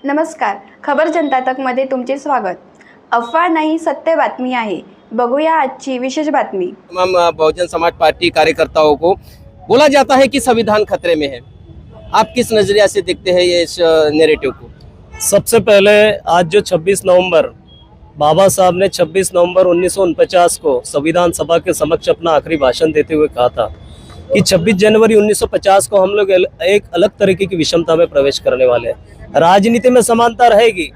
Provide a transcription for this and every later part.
नमस्कार, खबर जनता तक मध्ये तुमचे स्वागत। अफवा नाही, सत्य बातमी आहे। बघूया आजची विशेष बातमी। तमाम बहुजन समाज पार्टी कार्यकर्ताओं को बोला जाता है कि संविधान खतरे में है। आप किस नजरिया से देखते हैं ये इस नैरेटिव को? सबसे पहले आज जो 26 नवंबर बाबा साहब ने 26 नवंबर 1949 को संविधान सभा के समक्ष अपना आखिरी भाषण देते हुए कहा था कि 26 जनवरी 1950 को हम लोग एक अलग तरीके की विषमता में प्रवेश करने वाले हैं। राजनीति में समानता रहेगी,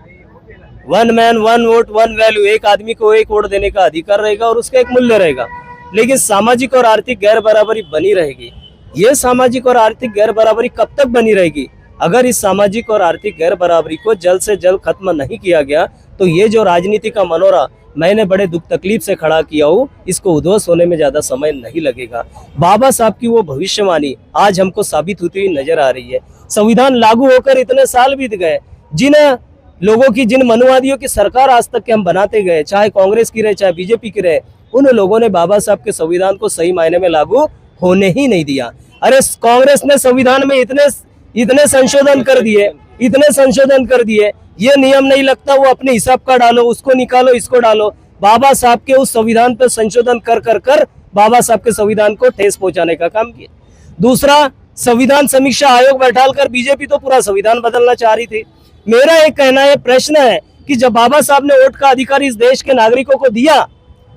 one man one vote one value, एक आदमी को एक वोट देने का अधिकार रहेगा और उसका एक मूल्य रहेगा, लेकिन सामाजिक और आर्थिक गैर बराबरी बनी रहेगी। ये सामाजिक और आर्थिक गैर बराबरी कब तक बनी रहेगी? अगर इस सामाजिक और आर्थिक गैर बराबरी को जल्द से जल्द खत्म नहीं किया गया तो ये जो राजनीति का मनोरा मैंने बड़े दुख तकलीफ से खड़ा किया हूँ, इसको उध्वस्त होने में ज्यादा समय नहीं लगेगा। बाबा साहब की वो भविष्यवाणी आज हमको साबित होती हुई नजर आ रही है। संविधान लागू होकर इतने साल बीत गए, जिन लोगों की, जिन मनुवादियों की सरकार आज तक के हम बनाते गए, चाहे कांग्रेस की रहे चाहे बीजेपी की रहे, उन लोगों ने बाबा साहब के संविधान को सही मायने में लागू होने ही नहीं दिया। अरे कांग्रेस ने संविधान में इतने संशोधन कर दिए, इतने संशोधन कर दिए, ये नियम नहीं लगता वो अपने हिसाब का डालो, उसको निकालो, इसको डालो। बाबा साहब के उस संविधान पर संशोधन कर बाबा साहब के संविधान को ठेस पहुंचाने का काम किया। दूसरा, संविधान समीक्षा आयोग बैठाकर बीजेपी तो पूरा संविधान बदलना चाह रही थी। मेरा एक कहना है, प्रश्न है कि जब बाबा साहब ने वोट का अधिकार इस देश के नागरिकों को दिया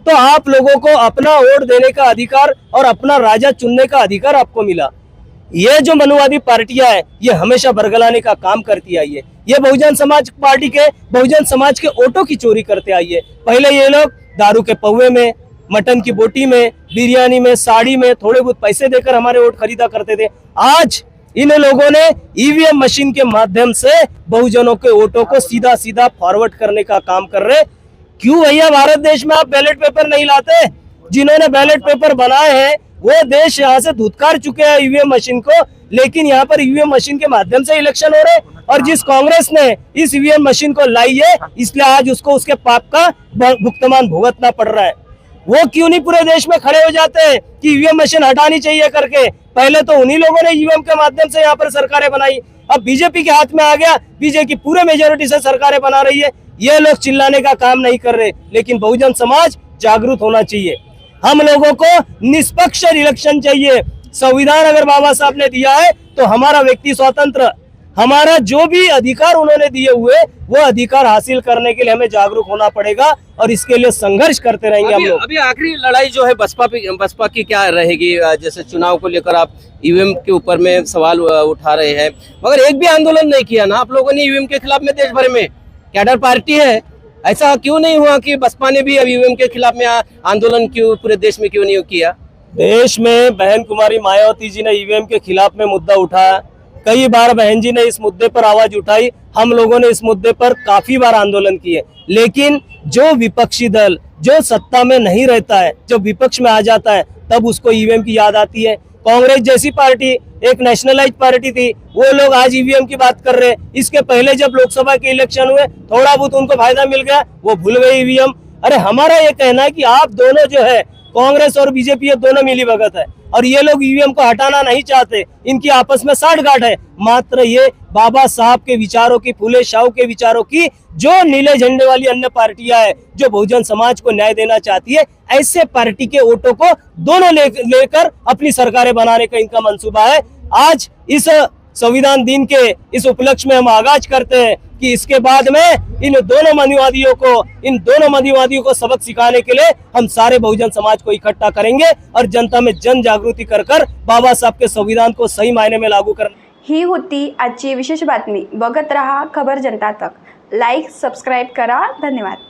तो आप लोगों को अपना वोट देने का अधिकार और अपना राजा चुनने का अधिकार आपको मिला। ये जो मनुवादी पार्टियां हैं, ये हमेशा बरगलाने का काम करती आई है। ये बहुजन समाज पार्टी के, बहुजन समाज के वोटों की चोरी करते आई है। पहले ये लोग दारू के पौवे में, मटन की बोटी में, बिरयानी में, साड़ी में थोड़े बहुत पैसे देकर हमारे वोट खरीदा करते थे। आज इन लोगों ने ईवीएम मशीन के माध्यम से बहुजनों के वोटों को सीधा सीधा फॉरवर्ड करने का काम कर रहे। क्यों भैया भारत देश में आप बैलेट पेपर नहीं लाते? जिन्होंने बैलेट पेपर बनाए हैं वो देश यहाँ से धुतकार चुके हैं ईवीएम मशीन को, लेकिन यहाँ पर ईवीएम मशीन के माध्यम से इलेक्शन हो रहे। और जिस कांग्रेस ने इस ईवीएम मशीन को लाई है, इसलिए आज उसको उसके पाप का भुगतान भुगतना पड़ रहा है। वो क्यों नहीं पूरे देश में खड़े हो जाते हैं कि ईवीएम मशीन हटानी चाहिए करके? पहले तो उन्हीं लोगों ने ईवीएम के माध्यम से यहाँ पर सरकारें बनाई, अब बीजेपी के हाथ में आ गया, बीजेपी पूरे मेजोरिटी से सरकारें बना रही है। ये लोग चिल्लाने का काम नहीं कर रहे, लेकिन बहुजन समाज जागरूक होना चाहिए। हम लोगों को निष्पक्ष इलेक्शन चाहिए। संविधान अगर बाबा साहब ने दिया है तो हमारा व्यक्ति स्वतंत्र, हमारा जो भी अधिकार उन्होंने दिए हुए वो अधिकार हासिल करने के लिए हमें जागरूक होना पड़ेगा और इसके लिए संघर्ष करते रहेंगे हम लोग। अभी आखिरी लड़ाई जो है बसपा की क्या रहेगी? जैसे चुनाव को लेकर आप ईवीएम के ऊपर में सवाल उठा रहे हैं, मगर एक भी आंदोलन नहीं किया ना आप लोगों ने ईवीएम के खिलाफ में। देश भर में कैडर पार्टी है, ऐसा क्यों नहीं हुआ कि बसपा ने भी अब ईवीएम के खिलाफ में आंदोलन क्यों पूरे देश में क्यों नहीं किया? देश में बहन कुमारी मायावती जी ने ईवीएम के खिलाफ में मुद्दा उठाया, कई बार बहन जी ने इस मुद्दे पर आवाज उठाई, हम लोगों ने इस मुद्दे पर काफी बार आंदोलन किए, लेकिन जो विपक्षी दल जो सत्ता में नहीं रहता है, जब विपक्ष में आ जाता है तब उसको ईवीएम की याद आती है। कांग्रेस जैसी पार्टी एक नेशनलाइज पार्टी थी, वो लोग आज ईवीएम की बात कर रहे हैं। इसके पहले जब लोकसभा के इलेक्शन हुए थोड़ा बहुत उनको फायदा मिल गया, वो भूल गए ईवीएम। अरे हमारा ये कहना है कि आप दोनों जो है, कांग्रेस और बीजेपी, ये दोनों मिली भगत है और ये लोग ईवीएम को हटाना नहीं चाहते, इनकी आपस में साठगांठ है। मात्र ये बाबा साहब के विचारों की, फूले शाह के विचारों की, जो नीले झंडे वाली अन्य पार्टियां है जो बहुजन समाज को न्याय देना चाहती है, ऐसे पार्टी के वोटों को दोनों लेकर अपनी सरकारें बनाने का इनका मंसूबा है। आज इस संविधान दिन के इस उपलक्ष्य में हम आगाज करते हैं कि इसके बाद में इन दोनों मनुवादियों को सबक सिखाने के लिए हम सारे बहुजन समाज को इकट्ठा करेंगे और जनता में जन जागृति कर बाबा साहब के संविधान को सही मायने में लागू करना। ही होती आजची विशेष बातमी। बघत रहा खबर जनता तक। लाईक, सबस्क्राईब करा। धन्यवाद।